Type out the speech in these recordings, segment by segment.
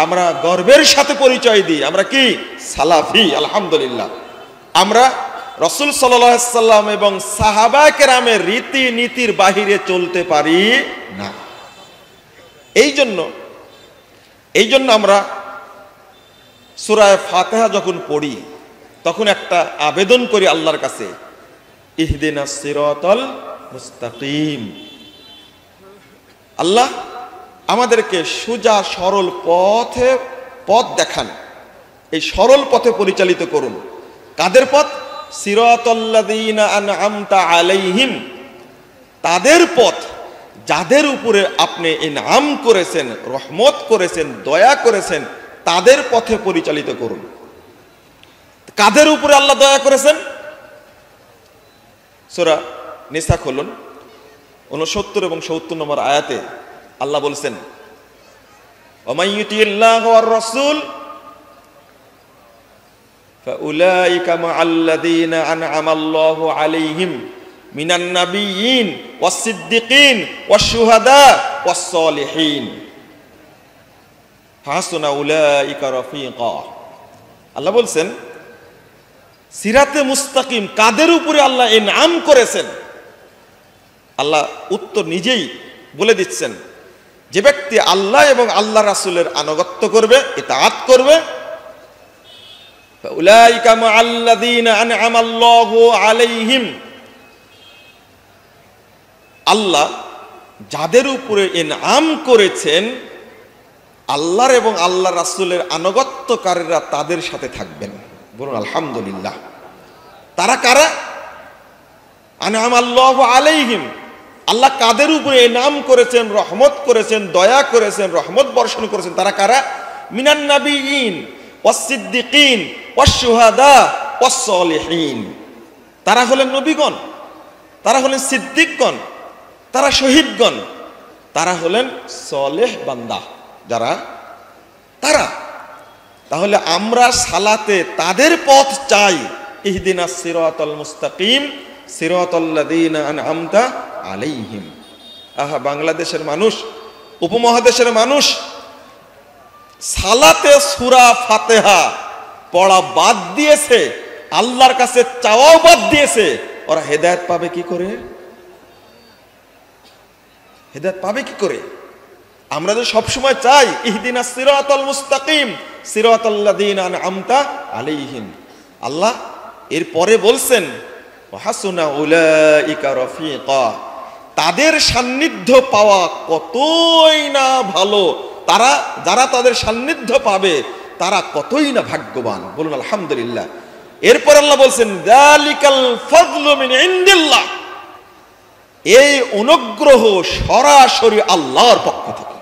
আমরা গর্বের সাথে পরিচয় দিই, আমরা কি সালাফি। আলহামদুলিল্লাহ, আমরা রাসূল সাল্লাল্লাহু আলাইহি সাল্লাম এবং সাহাবা কেরামের রীতি নীতির বাহিরে চলতে পারি না। এই জন্য আমরা সূরা ফাতিহা যখন পড়ি তখন একটা আবেদন করি আল্লাহর কাছে, ইহদিনাস সিরাতাল মুস্তাকিম। আল্লাহ আমাদেরকে সোজা সরল পথ দেখান, এই সরল পথে পরিচালিত করুন। কাদের পথ? সিরাতাল্লাযীনা আনআমতা আলাইহিম, তাদের পথ যাদের উপরে আপনি ইনআম করেছেন, রহমত করেছেন, দয়া করেছেন, তাদের পথে পরিচালিত করুন। কাদের উপরে আল্লাহ দয়া করেছেন? সূরা নিসা খুলুন, 69 এবং 70 নম্বর আয়াতে আল্লাহ বলছেন, ওয়ামান ইউতিল্লাহ ওয়ার রাসূল ফাউলাইকা মাআল্লাযীনা আনআমাল্লাহু আলাইহিম মিনান নাবিয়্যিন ওয়াস সিদ্দিকিন ওয়াশ শুহাদা ওয়াস সালিহিন হাসুনা উলাইকা রাফিকা। আল্লাহ বলছেন সিরাতে মুস্তাকিম কাদের উপরে আল্লাহ ইনআম করেছেন, আল্লাহ উত্তর নিজেই বলে দিচ্ছেন। যে ব্যক্তি আল্লাহ এবং আল্লাহ রাসূলের আনুগত্য করবে, ইতাআত করবে, ফাউলাইকা মাআল্লাযীনা আনআমাল্লাহু আলাইহিম, আল্লাহ যাদের উপরে ইনআম করেছেন, আল্লাহর এবং আল্লাহ রাসূলের আনুগত্যকারীরা তাদের সাথে থাকবেন। বলুন আলহামদুলিল্লাহ। তারা কারা? আনআমাল্লাহু আলাইহিম, আল্লাহ কাদের উপরে ইনআম করেছেন, রহমত করেছেন, দয়া করেছেন, রহমত বর্ষণ করেছেন, তারা কারা? মিনান নাবিয়্যিন ওয়াস সিদ্দিকিন ওয়াশ শুহাদা ওয়াস সালিহিন, তারা হলেন নবীগণ, তারা হলেন সিদ্দিকগণ, তারা শহীদগণ, তারা হলেন সালেহ বান্দা যারা, তারা। তাহলে আমরা সালাতে তাদের পথ চাই, ইহদিনাস সিরাতাল মুস্তাকিম সিরাতাল্লাযীনা আনআমতা আলাইহিম। আহা, বাংলাদেশের মানুষ, উপমহাদেশের মানুষ সালাতে সূরা ফাতিহা পড়া বাদ দিয়েছে, আল্লাহর কাছে চাওয়াও বাদ দিয়েছে। ওরা হেদায়েত পাবে কি করে? হেদায়েত পাবে কি করে? আমরা তো সবসময় চাই ইহদিনাস সিরাতাল মুস্তাকিম সিরাতাল্লাযীনা আনআমতা আলাইহিম। আল্লাহ এরপরে বলছেন হাসুনা উলাইকা রাফিকা, তাদের সান্নিধ্য পাওয়া কতই না ভালো, তারা যারা তাদের সান্নিধ্য পাবে তারা কতই না ভাগ্যবান। বলুন আলহামদুলিল্লাহ। এরপর আল্লাহ বলছেন যালিকাল ফাদলু মিন ইনদিল্লাহ, এই অনুগ্রহ সরাসরি আল্লাহর পক্ষ থেকে।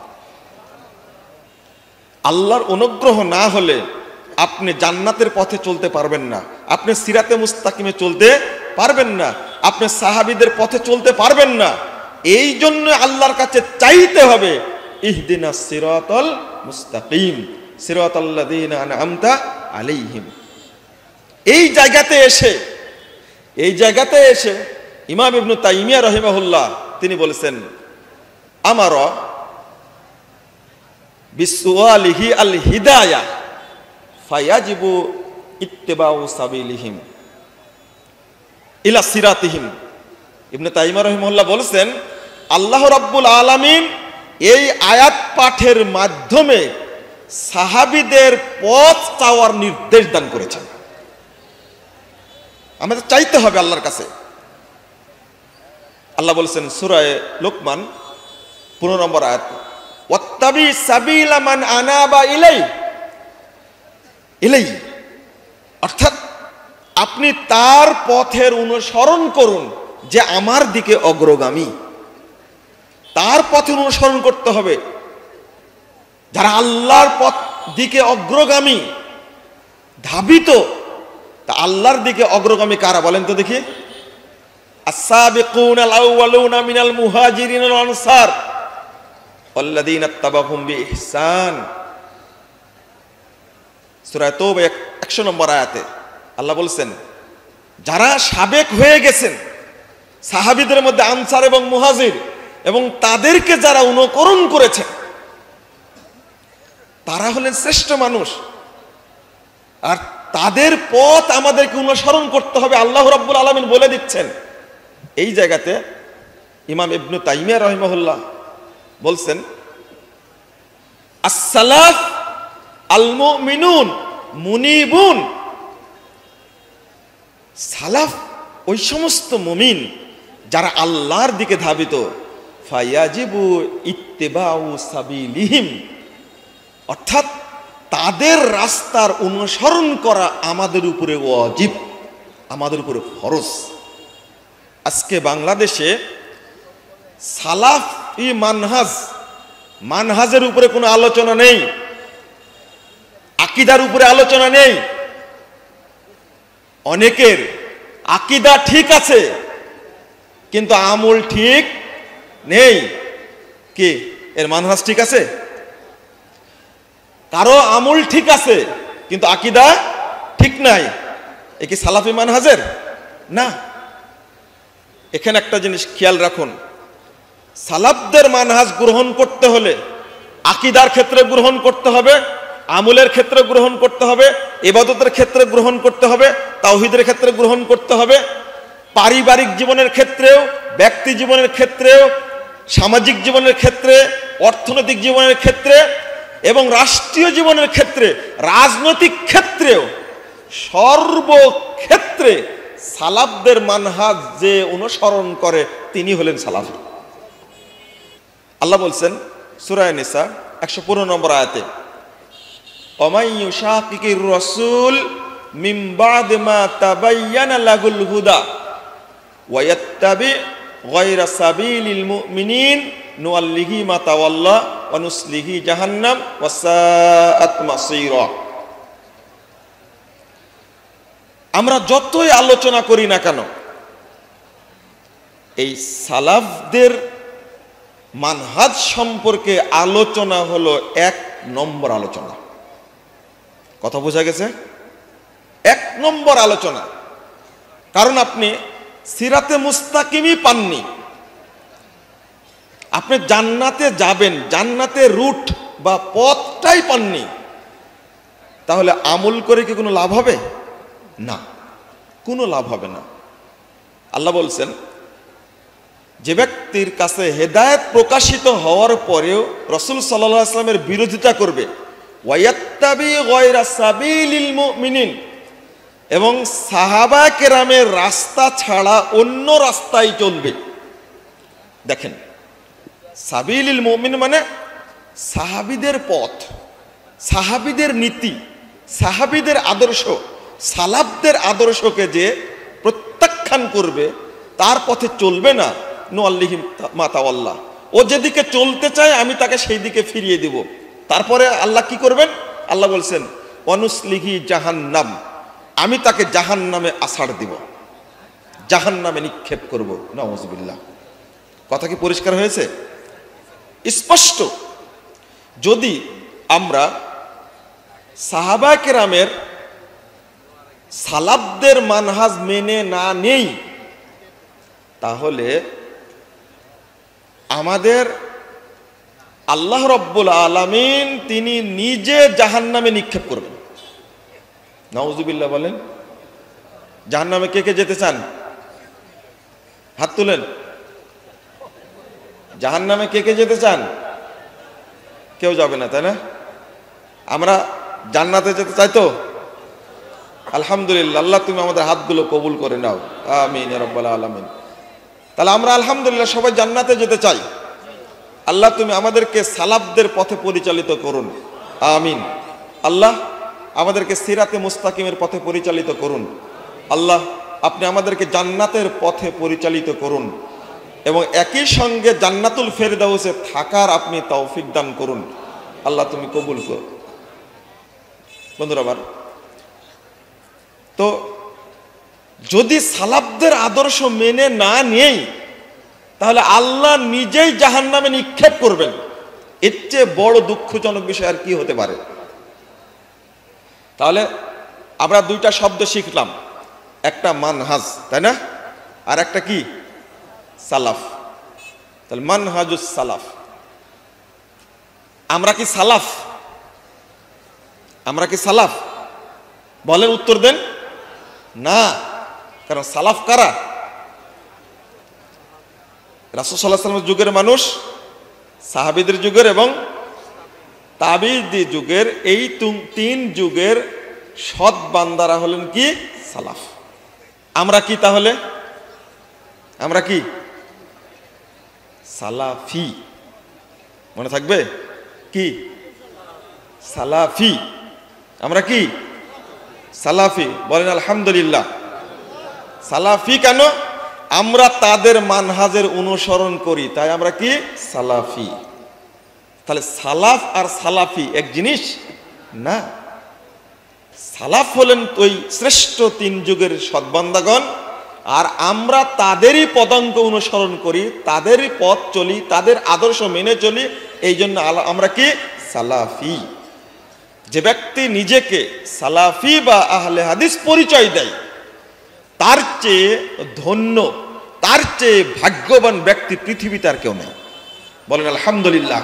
আল্লাহর অনুগ্রহ না হলে আপনি জান্নাতের পথে চলতে পারবেন না, আপনি সিরাতে মুস্তাকিমে চলতে পারবেন না, আপনি সাহাবীদের পথে চলতে পারবেন না। এই জন্য আল্লাহর কাছে চাইতে হবে ইহদিনাস সিরাতাল মুস্তাকিম সিরাতাল্লাযীনা আনআমতা আলাইহিম। এই জায়গাতে এসে ইমাম ইবনে তাইমিয়া রাহিমাহুল্লাহ তিনি বলেছেন, আমারা বিসওয়ালিহি আল হিদায়াহ ফায়াজিবু ইত্তিবাউ সাবিলিহিম ইলা সিরাতিহিম। ইবনে তাইমিয়া রাহিমাহুল্লাহ বলেছেন, আল্লাহ রাব্বুল আলামিন এই আয়াত পাঠের মাধ্যমে সাহাবীদের পথ চাওয়ার নির্দেশ দান করেছেন। আমাদের চাইতে হবে আল্লাহর কাছে। আল্লাহ বলেছেন সূরা লুকমান 15 নম্বর আয়াত, ওয়াত্তাবি সাবিলা মান আনাবা ইলাই, অর্থাৎ আপনি তার পথের অনুসরণ করুন যে আমার দিকে অগ্রগামী। তার পথের অনুসরণ করতে হবে যারা আল্লাহর পথ দিকে অগ্রগামী, ধাবিত। তা আল্লাহর দিকে অগ্রগামী কারা বলেন তো দেখি? আস-সাবিকুনাল আউওয়ালুনা মিনাল মুহাজিরিন ওয়াল আনসার ওয়াল্লাযীনা ইত্তাবাউহুম বিইহসান। সূরা তাওবা 100 নম্বর আয়াতে আল্লাহ বলছেন, যারা সাবেক হয়ে গেছেন সাহাবীদের মধ্যে আনসার এবং মুহাজির, এবং তাদেরকে যারা অনুকরণ করেছে, তারা হলেন শ্রেষ্ঠ মানুষ, আর তাদের পথ আমাদেরকে অনুসরণ করতে হবে। আল্লাহ রাব্বুল আলামিন বলে দিচ্ছেন। এই জায়গাতে ইমাম ইবনে তাইমিয়া রাহিমাহুল্লাহ বলছেন, as-সালাফ আল-মুমিনুন মুনিবুন, সালাফ ওই সমস্ত মুমিন যারা আল্লাহর দিকে ধাবিত, ফায়াজিবু ইত্তিবাউ সাবিলিহিম, অর্থাৎ তাদের রাস্তার অনুসরণ করা আমাদের উপরে ওয়াজিব, আমাদের উপরে ফরজ। আজকে বাংলাদেশে সালাফি মানহাজের উপরে কোনো আলোচনা নেই, আকীদার উপরে আলোচনা নেই। অনেকের আকীদা ঠিক আছে কিন্তু আমল ঠিক নেই। কি এর মানহাজ ঠিক আছে? কারো আমল ঠিক আছে কিন্তু আকীদা ঠিক নাই, এ কি সালাফি মানহাজের? না। এখানে একটা জিনিস খেয়াল রাখুন, সালাফদের মানহাজ গ্রহণ করতে হলে আকীদার ক্ষেত্রে গ্রহণ করতে হবে, আমলের ক্ষেত্রে গ্রহণ করতে হবে, ইবাদতের ক্ষেত্রে গ্রহণ করতে হবে, তাওহীদের ক্ষেত্রে গ্রহণ করতে হবে, পারিবারিক জীবনের ক্ষেত্রেও, ব্যক্তি জীবনের ক্ষেত্রেও, সামাজিক জীবনের ক্ষেত্রে, অর্থনৈতিক জীবনের ক্ষেত্রে এবং রাষ্ট্রীয় জীবনের ক্ষেত্রে, রাজনৈতিক ক্ষেত্রেও, সর্বক্ষেত্রে সালাফদের মানহাজ যে অনুসরণ করে তিনি হলেন সালাফি। আল্লাহ বলছেন সূরা নিসা 115 নম্বর আয়াতে, ওমাই ইউশাকিকির রাসূল মিন বাদি মা তাবায়্যানা লাহুল হুদা ওয়া ইয়াত্তাবি গায়রা সাবিলিল মুমিনিন নুওয়াল্লিহি মা তাওয়াল্লা ওয়া নুসলিহি জাহান্নাম ওয়া সাআত মাসীরা। আমরা যতই আলোচনা করি না কেন, এই সালাফদের মানহাজ সম্পর্কে আলোচনা হলো 1 নম্বর আলোচনা। কথা বোঝা গেছে? 1 নম্বর আলোচনা। কারণ আপনি সিরাতে মুস্তাকিমই পাননি, আপনি জান্নাতে যাবেন, জান্নাতের রুট বা পথটাই পাননি, তাহলে আমল করে কি কোনো লাভ হবে? না, কোনো লাভ হবে না। আল্লাহ বলছেন, যে ব্যক্তির কাছে হেদায়েত প্রকাশিত হওয়ার পরেও রাসূল সাল্লাল্লাহু আলাইহি ওয়াসাল্লামের বিরোধিতা করবে, ওয়ায়াত্তাবি গায়রা সাবিলিল মুমিনিন, এবং সাহাবা কেরামের রাস্তা ছাড়া অন্য রাস্তায় চলবে। দেখেন, সাবিলিল মুমিন মানে সাহাবীদের পথ, সাহাবীদের নীতি, সাহাবীদের আদর্শ, সালাফদের আদর্শকে যে প্রত্যাখ্যান করবে, তার পথে চলবে না, নুওয়াল্লিহি মা তাওয়াল্লা, ও যেদিকে চলতে চায় আমি তাকে সেই দিকে ফিরিয়ে দিব। তারপরে আল্লাহ কি করবেন? আল্লাহ বলছেন, ওয়া নুসলিহি জাহান্নাম, আমি তাকে জাহান্নামে আছাড় দিব, জাহান্নামে নিক্ষেপ করব। নাউযুবিল্লাহ। কথা কি পরিষ্কার হয়েছে? স্পষ্ট। যদি আমরা সাহাবা কেরামের সালাফদের মানহাজ মেনে না নেই, তাহলে আমাদের আল্লাহ রাব্বুল আলামিন তিনি নিজে জাহান্নামে নিক্ষেপ করবেন। নাউযুবিল্লাহ বলেন। জাহান্নামে কে কে যেতে চান? হাত তুলেন। জাহান্নামে কে কে যেতে চান? কেউ যাবে না, তাই না? আমরা জান্নাতে যেতে চাই তো? আলহামদুলিল্লাহ, আল্লাহ তুমি আমাদের হাতগুলো কবুল করে নাও, আমিন ইয়া রাব্বাল আলামিন। তাহলে আমরা আলহামদুলিল্লাহ সবাই জান্নাতে যেতে চাই। আল্লাহ তুমি আমাদেরকে সালাফদের পথে পরিচালিত করুন, আমিন। আল্লাহ আমাদেরকে সিরাতে মুস্তাকিমের পথে পরিচালিত করুন। আল্লাহ আপনি আমাদেরকে জান্নাতের পথে পরিচালিত করুন এবং একই সঙ্গে জান্নাতুল ফেরদাউসে থাকার আপনি তৌফিক দান করুন। আল্লাহ তুমি কবুল করো। বন্ধুরা আমার, তো যদি সালাফদের আদর্শ মেনে না নেই, তাহলে আল্লাহ নিজেই জাহান্নামে নিক্ষেপ করবেন। এর চেয়ে বড় দুঃখজনক বিষয় আর কি হতে পারে? তাহলে আমরা 2টা শব্দ শিখলাম, একটা মানহাজ, তাই না, আর একটা কি? সালাফ। তাহলে মানহাজুস সালাফ। আমরা কি সালাফ? আমরা কি সালাফ? বলেন, উত্তর দেন। না, কারণ সালাফ কারা? রাসূল সাল্লাল্লাহু আলাইহি ওয়াসাল্লামের যুগের মানুষ, সাহাবীদের যুগের এবং তাবিঈ যুগের, এই তিন যুগের সৎ বান্দারা হলেন কি? সালাফ। আমরা কি তাহলে? আমরা কি সালাফি? মনে থাকবে কি? সালাফি। আমরা কি সালাফি? বলেন আলহামদুলিল্লাহ। সালাফি কেন? আমরা তাদের মানহাজের অনুসরণ করি, তাই আমরা কি সালাফি। তাহলে সালাফ আর সালাফি এক জিনিস না। সালাফ হলেন ওই শ্রেষ্ঠ তিন যুগের সৎবান্দাগণ, আর আমরা তাদেরই পদাঙ্ক অনুসরণ করি, তাদেরই পথ চলি, তাদের আদর্শ মেনে চলি, এই জন্য আমরা কি সালাফি। যে ব্যক্তি নিজেকে সালাফি বা আহলে হাদিস পরিচয় দেয়, তার চেয়ে ধন্য, তার চেয়ে ভাগ্যবান ব্যক্তি পৃথিবীতে আর কেউ নেই। বলেন আলহামদুলিল্লাহ।